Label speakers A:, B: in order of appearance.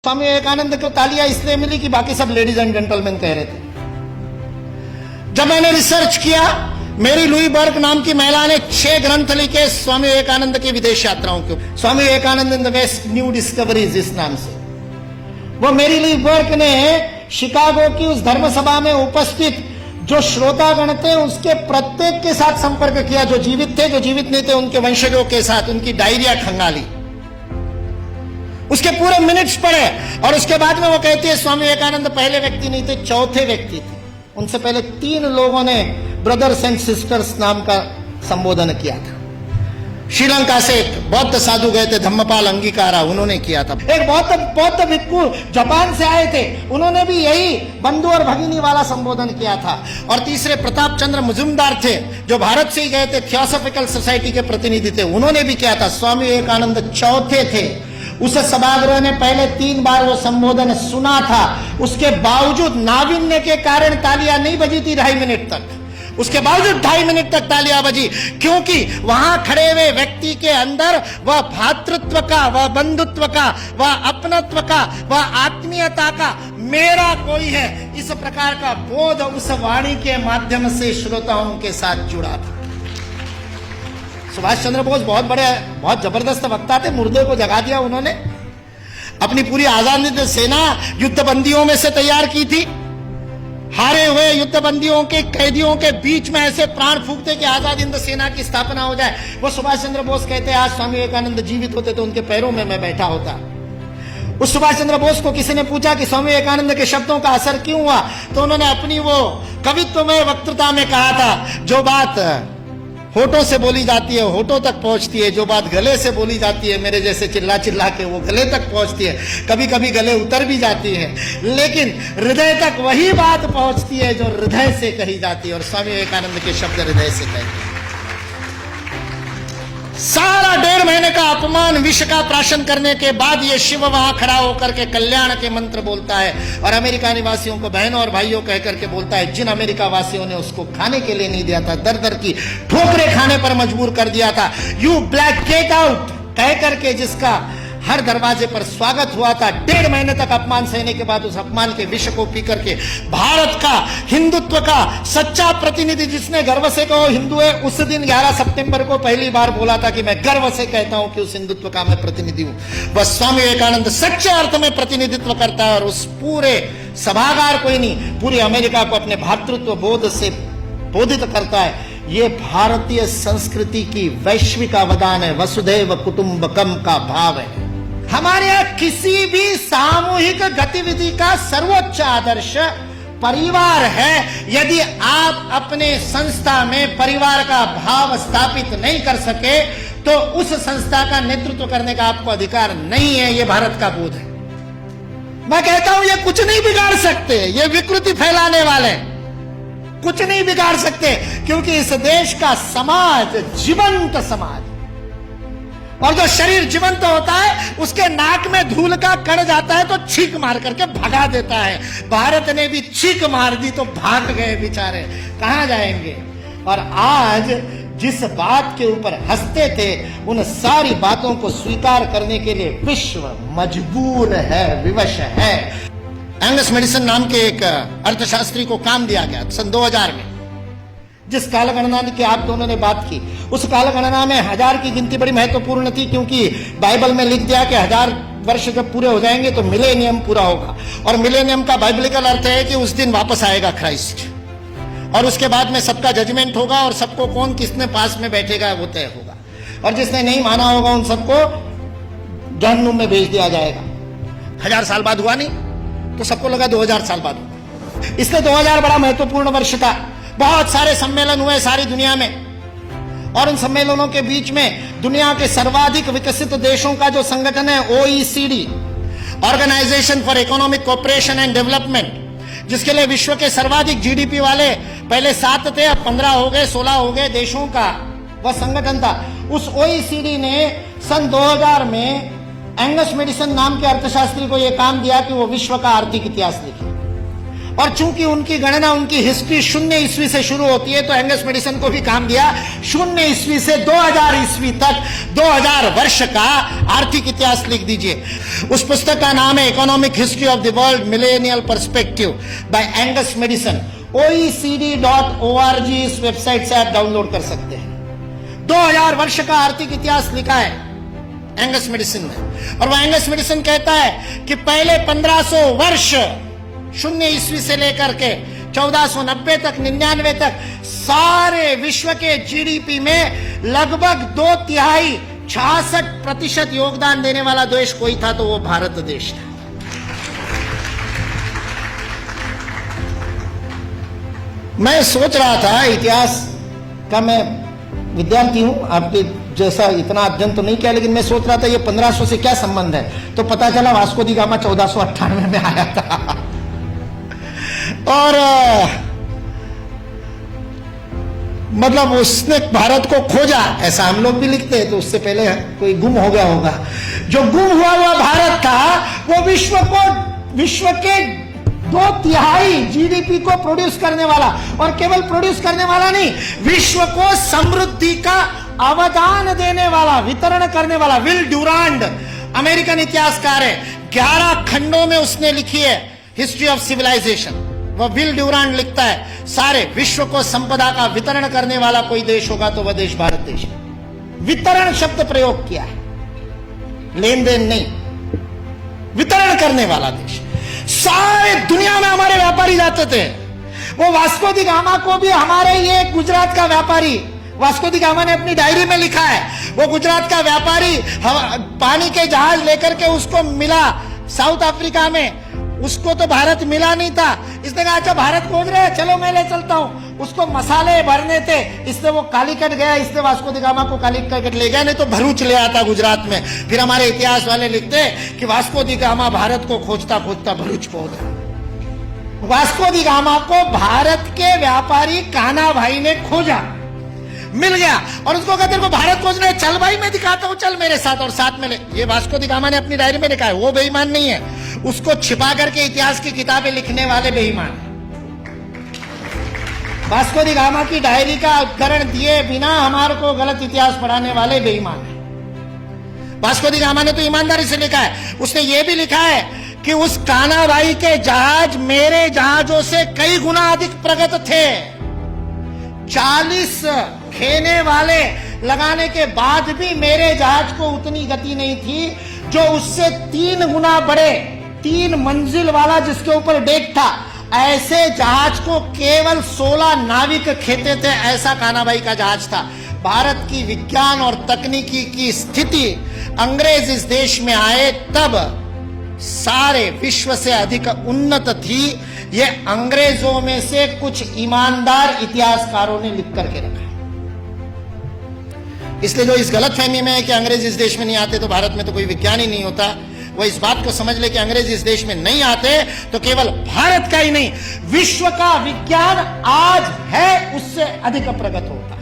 A: स्वामी विवेकानंद को तालियां इसलिए मिली कि बाकी सब लेडीज एंड जेंटलमैन कह रहे थे। जब मैंने रिसर्च किया, मेरी लुई बर्ग नाम की महिला ने 6 ग्रंथ लिखे स्वामी विवेकानंद की विदेश यात्राओं के, Swami Vivekananda in the West new discoveries इस नाम से। वो मेरी लुई बर्ग ने शिकागो की उस धर्म सभा में उपस्थित जो श्रोतागण थे उसके प्रत्येक के साथ संपर्क किया, जो जीवित थे, जो जीवित नहीं थे उनके वंशजों के साथ, उनकी डायरिया खंगाली, उसके पूरे मिनट्स पढ़े। और उसके बाद में वो कहती है स्वामी विवेकानंद पहले व्यक्ति नहीं थे, चौथे व्यक्ति थे। उनसे पहले 3 लोगों ने ब्रदर्स एंड सिस्टर्स नाम का संबोधन किया था। श्रीलंका से एक बौद्ध साधु गए थे, धम्मपाल अंगीकारा, उन्होंने किया था। एक बौद्ध भिक्खु जापान से आए थे, उन्होंने भी यही बंधु और भगिनी वाला संबोधन किया था। और तीसरे प्रताप चंद्र मजुमदार थे, जो भारत से ही गए थे, थियोसॉफिकल सोसाइटी के प्रतिनिधि थे, उन्होंने भी किया था। स्वामी विवेकानंद चौथे थे। उस सभागृह ने पहले 3 बार वो संबोधन सुना था, उसके बावजूद नाविन्य के कारण तालियां नहीं बजी थी 2.5 मिनट तक। उसके बावजूद 2.5 मिनट तक तालियां बजी, क्योंकि वहां खड़े हुए व्यक्ति के अंदर वह भातृत्व का, वह बंधुत्व का, वह अपनत्व का, वह आत्मीयता का, मेरा कोई है, इस प्रकार का बोध उस वाणी के माध्यम से श्रोताओं के साथ जुड़ा था। सुभाष चंद्र बोस बहुत जबरदस्त वक्ता थे, मुर्दे को जगा दिया उन्होंने। अपनी पूरी आजादी सेना युद्धबंदियों में से तैयार की थी। हारे हुए युद्धबंदियों के कैदियों के बीच में ऐसे प्राण फूंकते कि आजाद हिंद सेना की स्थापना हो जाए। वो सुभाष चंद्र बोस कहते हैं आज स्वामी विवेकानंद जीवित होते तो उनके पैरों में मैं बैठा होता। उस सुभाष चंद्र बोस को किसी ने पूछा कि स्वामी विवेकानंद के शब्दों का असर क्यों हुआ, तो उन्होंने अपनी वो कवित्वमय वक्तृता में कहा था, जो बात होठों से बोली जाती है होठों तक पहुंचती है, जो बात गले से बोली जाती है मेरे जैसे चिल्ला चिल्ला के वो गले तक पहुंचती है, कभी कभी गले उतर भी जाती है, लेकिन हृदय तक वही बात पहुंचती है जो हृदय से कही जाती है। और स्वामी विवेकानंद के शब्द हृदय से कहते हैं। सारा 1.5 महीने का अपमान विष का प्राशन करने के बाद ये शिव वहां खड़ा होकर के कल्याण के मंत्र बोलता है और अमेरिका निवासियों को बहनों और भाइयों कह करके बोलता है, जिन अमेरिका वासियों ने उसको खाने के लिए नहीं दिया था, दर दर की ठोकरें खाने पर मजबूर कर दिया था, यू ब्लैक गेट आउट कह करके जिसका हर दरवाजे पर स्वागत हुआ था, 1.5 महीने तक अपमान सहने के बाद उस अपमान के विष को पी करके भारत का हिंदुत्व का सच्चा प्रतिनिधि जिसने गर्व से कहो हिंदू है, उस दिन 11 सितंबर को पहली बार बोला था कि मैं गर्व से कहता हूं कि उस हिंदुत्व का मैं प्रतिनिधि हूं। बस स्वामी विवेकानंद सच्चे अर्थ में प्रतिनिधित्व करता है और उस पूरे सभागार को ही नहीं, पूरी अमेरिका को अपने भातृत्व बोध से बोधित करता है। ये भारतीय संस्कृति की वैश्विक अवदान है, वसुधैव कुटुंबकम का भाव है। हमारे यहां किसी भी सामूहिक गतिविधि का सर्वोच्च आदर्श परिवार है। यदि आप अपने संस्था में परिवार का भाव स्थापित नहीं कर सके तो उस संस्था का नेतृत्व करने का आपको अधिकार नहीं है। यह भारत का बोध है। मैं कहता हूं ये कुछ नहीं बिगाड़ सकते, ये विकृति फैलाने वाले कुछ नहीं बिगाड़ सकते, क्योंकि इस देश का समाज जीवंत समाज, और जो शरीर जीवंत होता है उसके नाक में धूल का कण जाता है तो छींक मार करके भगा देता है। भारत ने भी छींक मार दी तो भाग गए बेचारे, कहां जाएंगे। और आज जिस बात के ऊपर हंसते थे उन सारी बातों को स्वीकार करने के लिए विश्व मजबूर है, विवश है। एंगस मेडिसन नाम के एक अर्थशास्त्री को काम दिया गया सन 2000 में। जिस कालगणना की आप दोनों ने बात की, उस कालगणना में 1000 की गिनती बड़ी महत्वपूर्ण थी, क्योंकि बाइबल में लिख दिया कि 1000 वर्ष जब पूरे हो जाएंगे तो मिलेनियम पूरा होगा। और मिलेनियम का बाइबलिकल अर्थ है कि उस दिन वापस आएगा क्राइस्ट, और उसके बाद में सबका जजमेंट होगा और सबको कौन किसने पास में बैठेगा वो तय होगा, और जिसने नहीं माना होगा उन सबको जहन्नुम में भेज दिया जाएगा। 1000 साल बाद हुआ नहीं तो सबको लगा 2000 साल बाद हुआ। इसलिए 2000 बड़ा महत्वपूर्ण वर्ष था। बहुत सारे सम्मेलन हुए सारी दुनिया में, और उन सम्मेलनों के बीच में दुनिया के सर्वाधिक विकसित देशों का जो संगठन है OECD, organisation for economic cooperation and development, जिसके लिए विश्व के सर्वाधिक GDP वाले पहले 7 थे, अब 15 हो गए, 16 हो गए देशों का वह संगठन था। उस OECD ने सन 2000 में एंगस मेडिसन नाम के अर्थशास्त्री को यह काम दिया कि वो विश्व का आर्थिक इतिहास लिखे। और चूंकि उनकी गणना, उनकी हिस्ट्री 0 ईस्वी से शुरू होती है, तो एंगस मैडिसन को भी काम दिया 0 ईस्वी से 2000 ईस्वी तक 2000 वर्ष का आर्थिक इतिहास लिख दीजिए। उस पुस्तक का नाम है economic history of the world millennial perspective by Angus Maddison. OECD.org इस वेबसाइट से आप डाउनलोड कर सकते हैं। 2000 वर्ष का आर्थिक इतिहास लिखा है एंगस मैडिसन ने। और वह एंगस मैडिसन कहता है कि पहले 1500 वर्ष 0 ईस्वी से लेकर के 1490 तक 99 तक सारे विश्व के जीडीपी में लगभग 2/3 66% योगदान देने वाला देश कोई था तो वो भारत देश था। मैं सोच रहा था, इतिहास का मैं विद्यार्थी हूं, आपके जैसा इतना अध्ययन तो नहीं किया, लेकिन मैं सोच रहा था ये 1500 से क्या संबंध है। तो पता चला वास्को दी गामा 1498 में आया था। और मतलब उसने भारत को खोजा, ऐसा हम लोग भी लिखते हैं, तो उससे पहले कोई गुम हो गया होगा। जो गुम हुआ भारत था वो विश्व के 2/3 जीडीपी को प्रोड्यूस करने वाला, और केवल प्रोड्यूस करने वाला नहीं, विश्व को समृद्धि का अवदान देने वाला, वितरण करने वाला। विल ड्यूरांड अमेरिकन इतिहासकार है, 11 खंडों में उसने लिखी है हिस्ट्री ऑफ सिविलाइजेशन। वह विल ड्यूरांड लिखता है सारे विश्व को संपदा का वितरण करने वाला कोई देश होगा तो वह देश भारत देश है। वितरण शब्द प्रयोग किया है, लेन देन नहीं, वितरण करने वाला देश। सारे दुनिया में हमारे व्यापारी जाते थे। वो वास्को दी गामा को भी हमारे ये गुजरात का व्यापारी, वास्को दी गामा ने अपनी डायरी में लिखा है, वो गुजरात का व्यापारी पानी के जहाज लेकर के उसको मिला साउथ अफ्रीका में। उसको तो भारत मिला नहीं था। इसने कहा अच्छा भारत खोज रहे हैं, चलो मैं ले चलता हूं। उसको मसाले भरने थे, इसलिए वो कालीकट गया, इसलिए वास्को दी गामा को कालीकट ले गया, नहीं तो भरूच ले आता गुजरात में। फिर हमारे इतिहास वाले लिखते कि वास्को दी गामा भारत को खोजता खोजता भरूच पहुंच गया। वास्को दी गामा को भारत के व्यापारी कान्हा भाई ने खोजा, मिल गया, और उसको कहते को भारत खोजने, चल भाई मैं दिखाता हूं, चल मेरे साथ, और साथ में ले। ये वास्को दी गामा ने अपनी डायरी में लिखा है, वो बेईमान नहीं है, उसको छिपा करके इतिहास की किताबें लिखने वाले बेईमान। वास्को दी गामा की डायरी का उद्धरण दिए बिना हमारे को गलत इतिहास पढ़ाने वाले बेईमान है। वास्को दी गामा ने तो ईमानदारी से लिखा है। उसने ये भी लिखा है कि उस कान्हा भाई के जहाज मेरे जहाजों से कई गुना अधिक प्रगत थे। 40 खेने वाले लगाने के बाद भी मेरे जहाज को उतनी गति नहीं थी, जो उससे 3 गुना बड़े 3 मंजिल वाला जिसके ऊपर डेक था, ऐसे जहाज को केवल 16 नाविक खेते थे। ऐसा कान्हा भाई का जहाज था। भारत की विज्ञान और तकनीकी की स्थिति अंग्रेज इस देश में आए तब सारे विश्व से अधिक उन्नत थी। ये अंग्रेजों में से कुछ ईमानदार इतिहासकारों ने लिख करके रखा। इसलिए जो इस गलतफहमी में है कि अंग्रेज इस देश में नहीं आते तो भारत में तो कोई विज्ञान ही नहीं होता, वो इस बात को समझ ले कि अंग्रेज इस देश में नहीं आते तो केवल भारत का ही नहीं, विश्व का विज्ञान आज है उससे अधिक प्रगत होता।